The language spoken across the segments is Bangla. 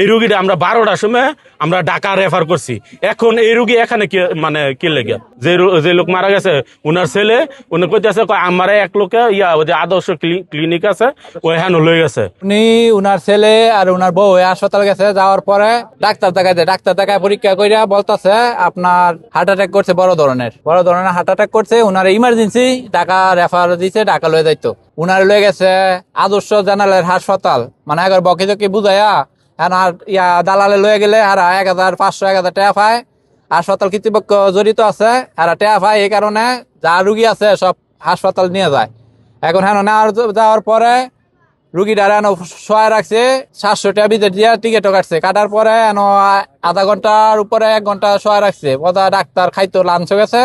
এই রুগীটা আমরা 12টার সময় আমরা ঢাকা রেফার করছি। এখন এই রুগী এখানে মানে কি লেগে যে লোক মারা গেছে উনার ছেলে উনি কইতেছে আমার এক লোকে ওই যে আদর্শ ক্লিনিক আছে ওইখানে লয়ে গেছে। উনি উনার ছেলে আর উনার বউ হাসপাতাল গেছে, যাওয়ার পরে ডাক্তার দেখায় পরীক্ষা কইরা বলতেছে আপনার হার্ট অ্যাটাক করছে, বড় ধরনের হার্ট অ্যাটাক করছে। উনার ইমার্জেন্সি ঢাকা রেফার দিছে, ঢাকা লয়ে যাইতো। উনার লয়ে গেছে আদর্শ জেনারেল হাসপাতাল, মানে একবার বকি জকি বুঝাইয়া দালালে লয়ে গেলে আর 1500 1000 টাকা পায়। হাসপাতাল কর্তৃপক্ষ জড়িত আছে আর টাকা পায়, এই কারণে যা রুগী আছে সব হাসপাতাল নিয়ে যায়। এখন হ্যাঁ যাওয়ার পরে রুগীটার শোয়া রাখছে, 700 টাকা ভিতর দিয়া টিকিটও কাটছে। কাটার পরে আধা ঘন্টার উপরে 1 ঘন্টা শোয়া রাখছে। বোধা ডাক্তার খাইতো লাঞ্চ গেছে,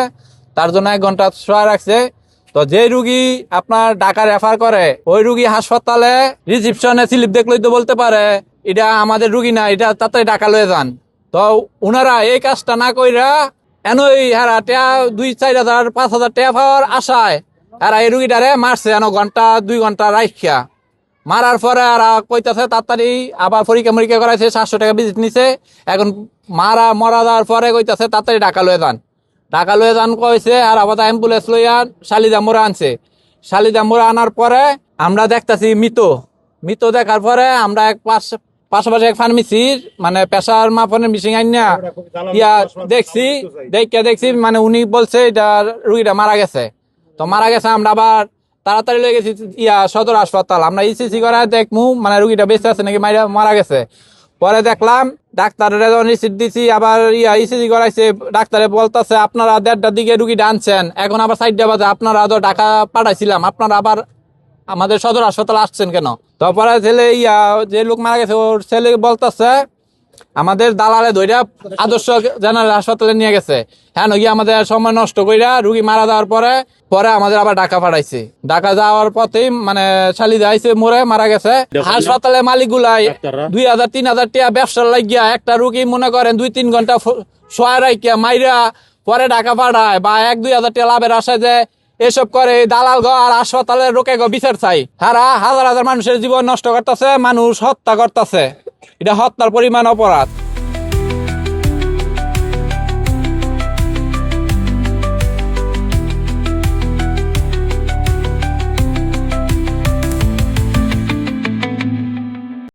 তার জন্য 1 ঘন্টা শোয়া রাখছে। তো যে রুগী আপনার ঢাকা রেফার করে ওই রুগী হাসপাতালে রিসিপশনে স্লিপ দেখলেই তো বলতে পারে এটা আমাদের রুগী না, এটা তাড়াতাড়ি ঢাকা লয়ে যান। তো উনারা এই কাজটা না কইরা এনই হারা টেয়া 2-4 হাজার 5,000 টাকা পাওয়ার আশায় আর এই রুগীটারে মারছে। 2 ঘন্টা রাখিয়া মারার পরে আর কইতাছে তাড়াতাড়ি আবার পরীক্ষা করাইছে, 700 টাকা ভিজিট নিছে। এখন মরা যাওয়ার পরে কইতাছে তাড়াতাড়ি ঢাকা লয়ে যান কইছে। আর আবার অ্যাম্বুলেন্স লইয়া শালিদা মোড়া আনছে। শালিদা মোড়া আনার পরে আমরা দেখতাছি মৃত দেখার পরে আমরা পাশাপাশি এক ফার্মেসির মানে প্রেসার মাপনের মেশিন আইনা দেখছি মানে উনি বলছে এটা রুগীটা মারা গেছে। তো মারা গেছে আমরা আবার তাড়াতাড়ি লয়ে গেছি সদর হাসপাতাল। আমরা ইসিসি করে দেখমু মানে রুগীটা বেঁচে আছে নাকি মারা গেছে। পরে দেখলাম ডাক্তারের রিসিট দিছি, আবার ইসিসি করাইছে। ডাক্তারে বলতেছে আপনারা 1:30টার দিকে রুগীটা আনছেন, এখন আবার 4টা বাজে, আপনারা তো ঢাকা পাঠাইছিলাম, আপনারা আবার আমাদের সদর হাসপাতাল আসছেন কেন? তারপরে ছেলে যে লোক মারা গেছে ওর ছেলে বলতেছে আমাদের দালালে ধইরা আদর্শ জেনারেল হাসপাতালে নিয়ে গেছে। হ্যাঁ গিয়ে আমাদের সময় নষ্ট কইরা রুগী মারা যাওয়ার পরে আমাদের আবার ঢাকা পাঠাইছে। ঢাকা যাওয়ার পথেই মানে শালিদা আইছে মোড়ে মারা গেছে। হাসপাতালে মালিক গুলাই 2,000-3,000 টাকা ব্যবসার লাগিয়া একটা রুগী মনে করেন 2-3 ঘন্টা শোয়া রাখিয়া মাইরা পরে ঢাকা পাঠায়, বা 1-2 হাজার টাকা লাভের আশায় যে এসব করে দালাল গো আর হাসপাতালের রোকে গো বিচার চাই। হারা হাজার হাজার মানুষের জীবন নষ্ট করতেছে, মানুষ হত্যা করতেছে। এটা হত্যার পরিমাণ অপরাধ।